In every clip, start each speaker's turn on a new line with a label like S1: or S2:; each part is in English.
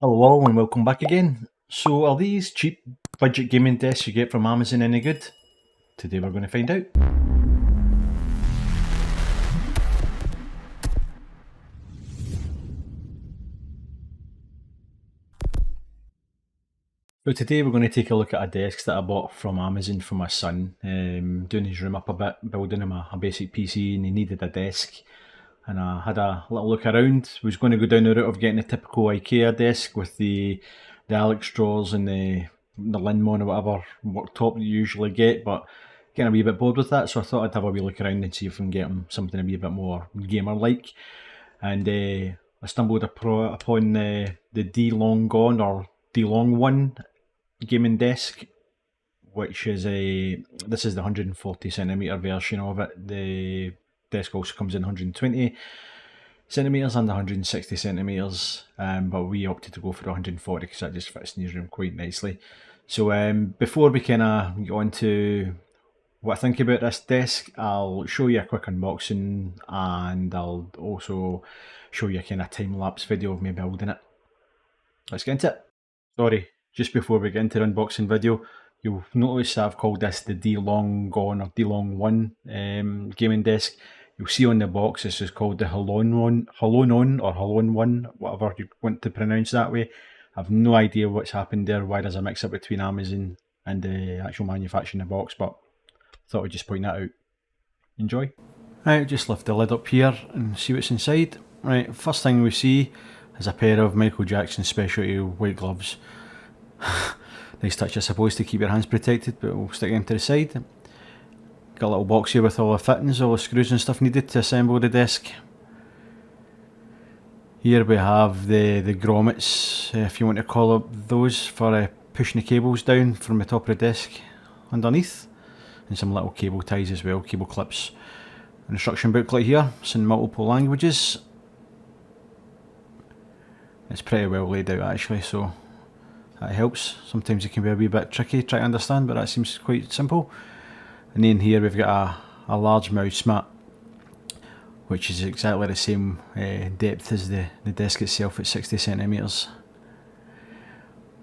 S1: Hello all and welcome back again. So are these cheap budget gaming desks you get from Amazon any good? Today we're going to find out. So today we're going to take a look at a desk that I bought from Amazon for my son, doing his room up a bit, building him a basic PC, and he needed a desk. And I had a little look around, was going to go down the route of getting a typical IKEA desk with the Alex drawers and the Linmon or whatever worktop you usually get, but getting a wee bit bored with that, so I thought I'd have a wee look around and see if I can get him something a wee bit more gamer-like. And I stumbled upon the D-Long Gone or D-Long One gaming desk, which is this is the 140cm version of it. The desk also comes in 120cm and 160cm, but we opted to go for the 140 because that just fits in his room quite nicely. So before we kind of get on to what I think about this desk, I'll show you a quick unboxing and I'll also show you a kind of time-lapse video of me building it. Let's get into it. Sorry, just before we get into the unboxing video, you'll notice I've called this the D-Long Gone or D-Long One gaming desk. You'll see on the box this is called the HLONONE or HLONONE One, whatever you want to pronounce that way. I've no idea what's happened there, why there's a mix up between Amazon and the actual manufacturing of the box, but thought I'd just point that out. Enjoy. Right, just lift the lid up here and see what's inside. Right, first thing we see is a pair of Michael Jackson specialty white gloves. Nice touch I suppose to keep your hands protected, but we'll stick them to the side. Got a little box here with all the fittings, all the screws and stuff needed to assemble the desk. Here we have the grommets, if you want to call up those, for pushing the cables down from the top of the desk underneath. And some little cable ties as well, cable clips. An instruction booklet here, it's in multiple languages. It's pretty well laid out actually, so that helps. Sometimes it can be a wee bit tricky to try to understand, but that seems quite simple. And then here we've got a large mouse mat, which is exactly the same depth as the desk itself at 60cm.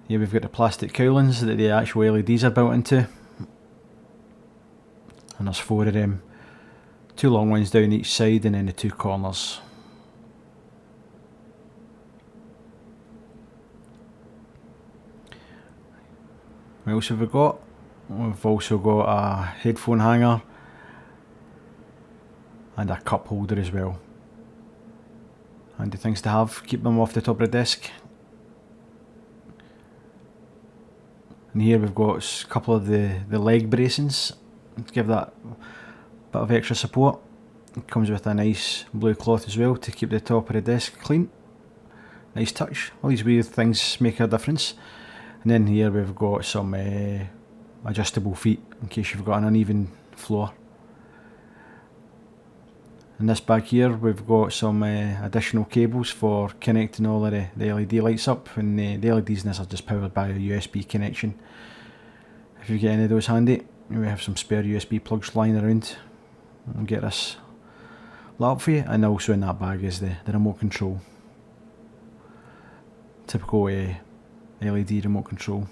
S1: Here we've got the plastic cowlings that the actual LEDs are built into. And there's 4 of them. 2 long ones down each side and then the 2 corners. What else have we got? We've also got a headphone hanger and a cup holder as well. Handy things to have, keep them off the top of the desk. And here we've got a couple of the leg bracings to give that bit of extra support. It comes with a nice blue cloth as well to keep the top of the desk clean. Nice touch, all these weird things make a difference. And then here we've got some adjustable feet in case you've got an uneven floor. In this bag here we've got some additional cables for connecting all of the LED lights up, and the LEDs in this are just powered by a USB connection. If you get any of those handy, we have some spare USB plugs lying around. I'll get this lit up for you, and also in that bag is the remote control. Typical LED remote control.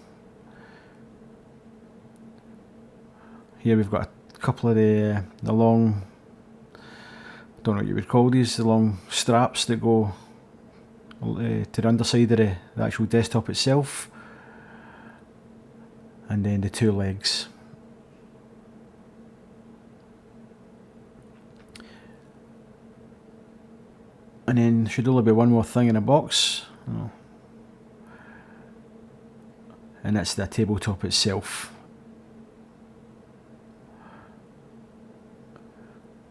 S1: Here we've got a couple of the long, I don't know what you would call these, the long straps that go to the underside of the actual desktop itself. And then the 2 legs. And then should only be one more thing in the box. Oh. And that's the tabletop itself.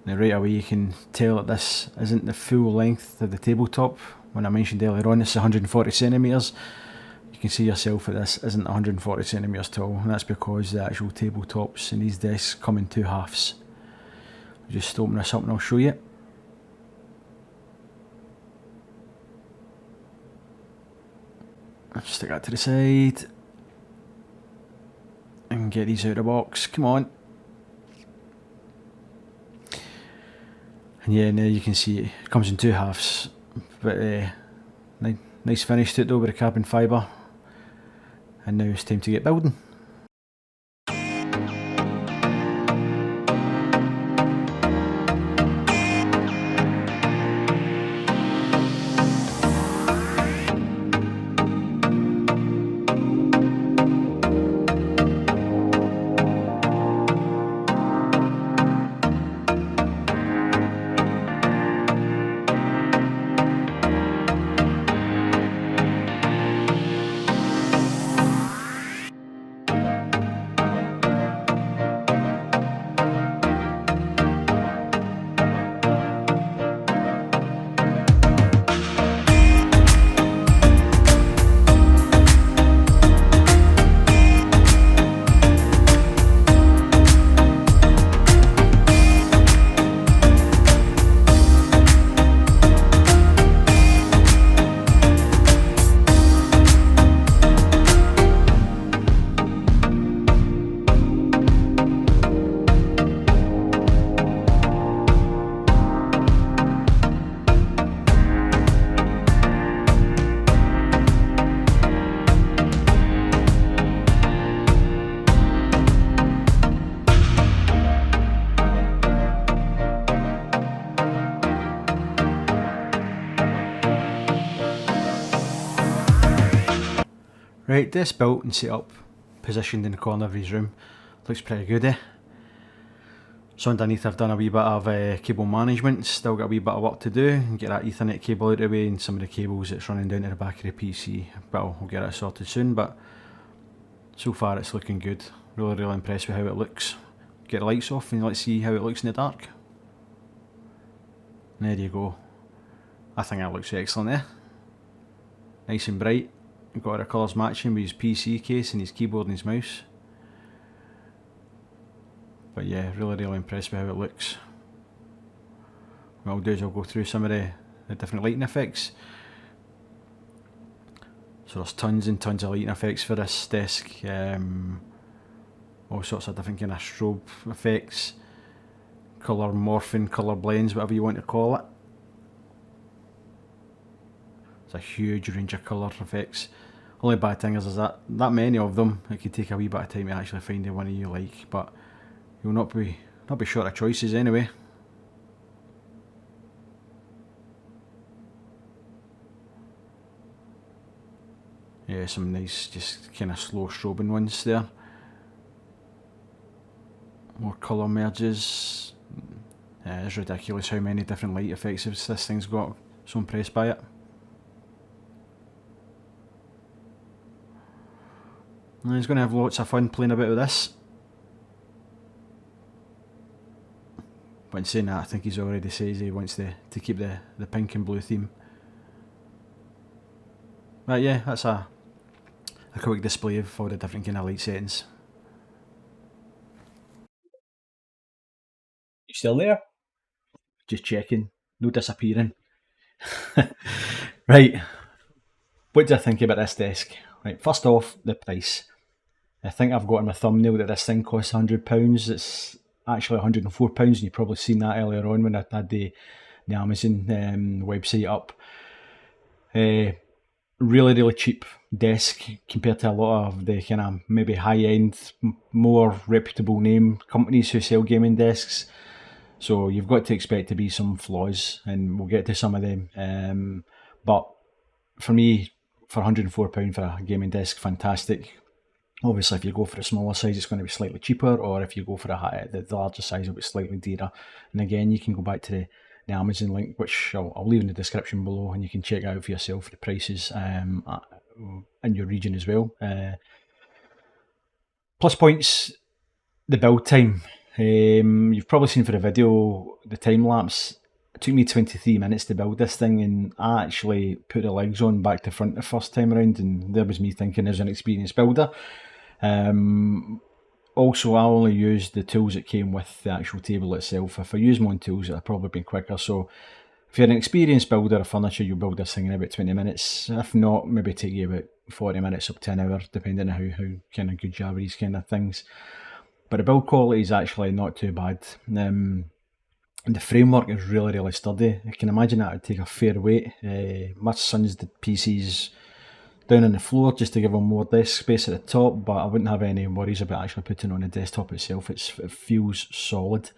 S1: Now right away you can tell that this isn't the full length of the tabletop. When I mentioned earlier on, it's 140cm. You can see yourself that this isn't 140cm tall, and that's because the actual tabletops in these desks come in 2 halves. I'll just open this up and I'll show you. I'll just stick that to the side and get these out of the box. Come on. And yeah, now you can see it comes in 2 halves, but Nice finish to it though with the carbon fibre. And now it's time to get building. Right, this built and set up, positioned in the corner of his room, looks pretty good, eh? So underneath I've done a wee bit of cable management, still got a wee bit of work to do, and get that Ethernet cable out of the way and some of the cables that's running down to the back of the PC, but we'll get it sorted soon. But so far it's looking good, really impressed with how it looks. Get the lights off and let's see how it looks in the dark. There you go, I think that looks excellent, eh? Nice and bright. Got our colours matching with his PC case and his keyboard and his mouse. But yeah, really impressed with how it looks. What I'll do is I'll go through some of the different lighting effects. So there's tons and tons of lighting effects for this desk. All sorts of different kind of strobe effects, colour morphing, colour blends, whatever you want to call it. It's a huge range of colour effects. Only bad thing is that many of them, it could take a wee bit of time to actually find the one you like, but you'll not be short of choices anyway. Yeah, some nice, just kind of slow strobing ones there. More colour merges. It's ridiculous how many different light effects this thing's got. So impressed by it. And he's going to have lots of fun playing about with this. But in saying that, I think he's already says he wants to keep the pink and blue theme. But yeah, that's a quick display of all the different kind of light settings. You still there? Just checking, no disappearing. Right, what do I think about this desk? Right, first off, the price. I think I've got in my thumbnail that this thing costs £100. It's actually £104, and you've probably seen that earlier on when I had the Amazon website up. Really cheap desk compared to a lot of the kind of maybe high-end, more reputable name companies who sell gaming desks. So you've got to expect to be some flaws, and we'll get to some of them. But for me, for £104 for a gaming desk, fantastic. Obviously, if you go for a smaller size, it's going to be slightly cheaper, or if you go for the larger size, it'll be slightly dearer. And again, you can go back to the Amazon link, which I'll leave in the description below, and you can check out for yourself the prices in your region as well. Plus points, the build time. You've probably seen for the video, the time lapse. It took me 23 minutes to build this thing, and I actually put the legs on back to front the first time around, and there was me thinking as an experienced builder. Also, I only used the tools that came with the actual table itself. If I used my own tools, it would have probably been quicker. So if you're an experienced builder of furniture, you'll build this thing in about 20 minutes. If not, maybe take you about 40 minutes up to an hour, depending on how kind of good you are with these kind of things. But the build quality is actually not too bad. And the framework is really sturdy. I can imagine that would take a fair weight. My son's the PCs down on the floor just to give him more desk space at the top, but I wouldn't have any worries about actually putting it on the desktop itself. It feels solid.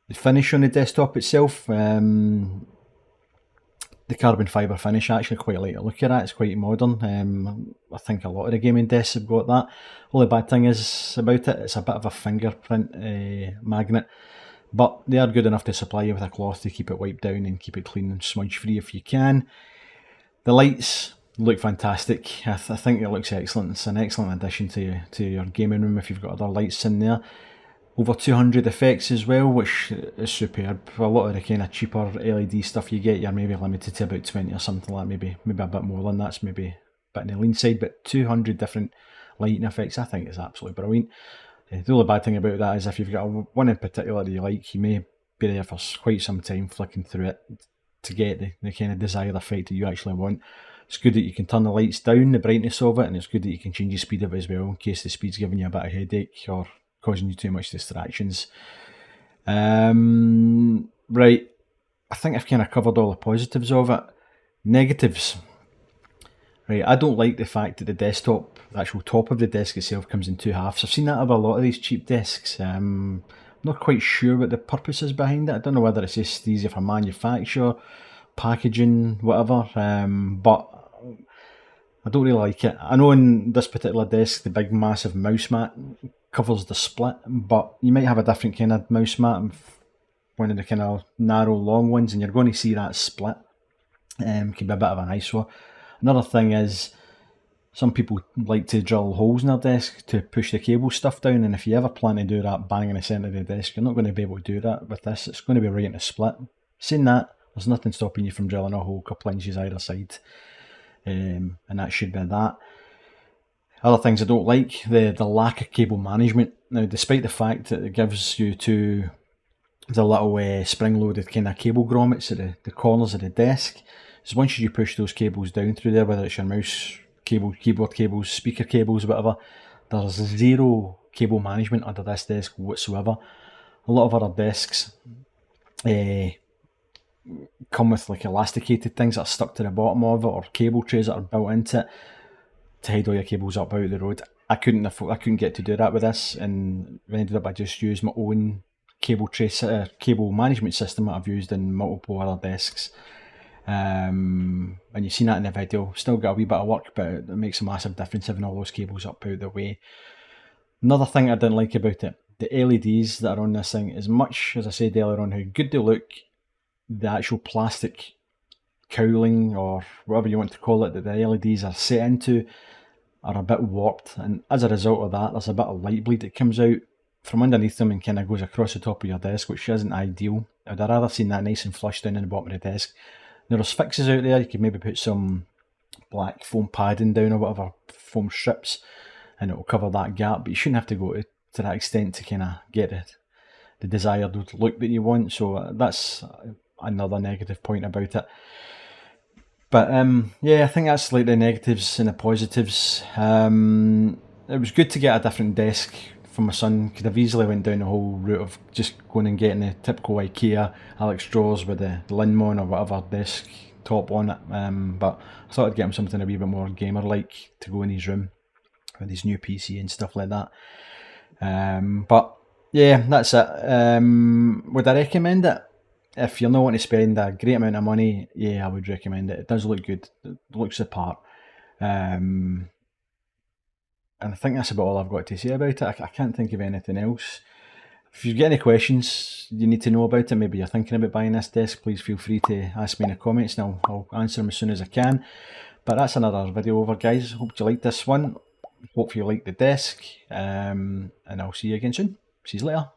S1: The finish on the desktop itself, the carbon fibre finish, I actually quite like to look at it. It's quite modern. I think a lot of the gaming desks have got that. Only bad thing is about it, it's a bit of a fingerprint magnet, but they are good enough to supply you with a cloth to keep it wiped down and keep it clean and smudge free if you can. The lights look fantastic. I think it looks excellent. It's an excellent addition to your gaming room if you've got other lights in there. Over 200 effects as well, which is superb. For a lot of the kind of cheaper LED stuff you get, you're maybe limited to about 20 or something like that, maybe a bit more than that's maybe a bit on the lean side, but 200 different lighting effects I think is absolutely brilliant. The only bad thing about that is if you've got one in particular that you like, you may be there for quite some time flicking through it to get the kind of desired effect that you actually want. It's good that you can turn the lights down, the brightness of it, and it's good that you can change the speed of it as well in case the speed's giving you a bit of headache or causing you too much distractions. Right, I think I've kind of covered all the positives of it. Negatives. Right, I don't like the fact that the desktop, the actual top of the desk itself, comes in two halves. I've seen that of a lot of these cheap desks. I'm not quite sure what the purpose is behind it. I don't know whether it's just easier for manufacture, packaging, whatever, but I don't really like it. I know in this particular desk, the big massive mouse mat covers the split, but you might have a different kind of mouse mat, one of the kind of narrow long ones, and you're going to see that split. Can be a bit of an eyesore. Another thing is some people like to drill holes in their desk to push the cable stuff down, and if you ever plan to do that bang in the centre of the desk, you're not going to be able to do that with this. It's going to be right in the split. Saying that, there's nothing stopping you from drilling a hole a couple inches either side, and that should be that. Other things I don't like, the lack of cable management. Now, despite the fact that it gives you the little spring-loaded kind of cable grommets at the corners of the desk, is once you push those cables down through there, whether it's your mouse cable, keyboard cables, speaker cables, whatever, there's zero cable management under this desk whatsoever. A lot of other desks come with like elasticated things that are stuck to the bottom of it, or cable trays that are built into it to hide all your cables up out of the road. I couldn't get to do that with this, and I ended up I just used my own cable tray cable management system that I've used in multiple other desks. And you've seen that in the video. Still got a wee bit of work, but it makes a massive difference having all those cables up out of the way. Another thing I didn't like about it, the LEDs that are on this thing, as much as I said earlier on how good they look, the actual plastic cowling or whatever you want to call it that the LEDs are set into are a bit warped, and as a result of that there's a bit of light bleed that comes out from underneath them and kind of goes across the top of your desk, which isn't ideal. I'd rather seen that nice and flush down in the bottom of the desk. Now there's fixes out there, you could maybe put some black foam padding down or whatever, foam strips, and it will cover that gap, but you shouldn't have to go to that extent to kind of get the desired look that you want. So that's another negative point about it. But yeah, I think that's like the negatives and the positives. It was good to get a different desk for my son. Could have easily went down the whole route of just going and getting the typical IKEA Alex drawers with the Linmon or whatever desk top on it. But I thought I'd get him something a wee bit more gamer-like to go in his room with his new PC and stuff like that. But yeah, that's it. Would I recommend it? If you're not wanting to spend a great amount of money, yeah, I would recommend it. It does look good. It looks the part. And I think that's about all I've got to say about it. I can't think of anything else. If you've got any questions you need to know about it, maybe you're thinking about buying this desk, please feel free to ask me in the comments and I'll answer them as soon as I can. But that's another video over, guys. Hope you liked this one. Hope you liked the desk. And I'll see you again soon. See you later.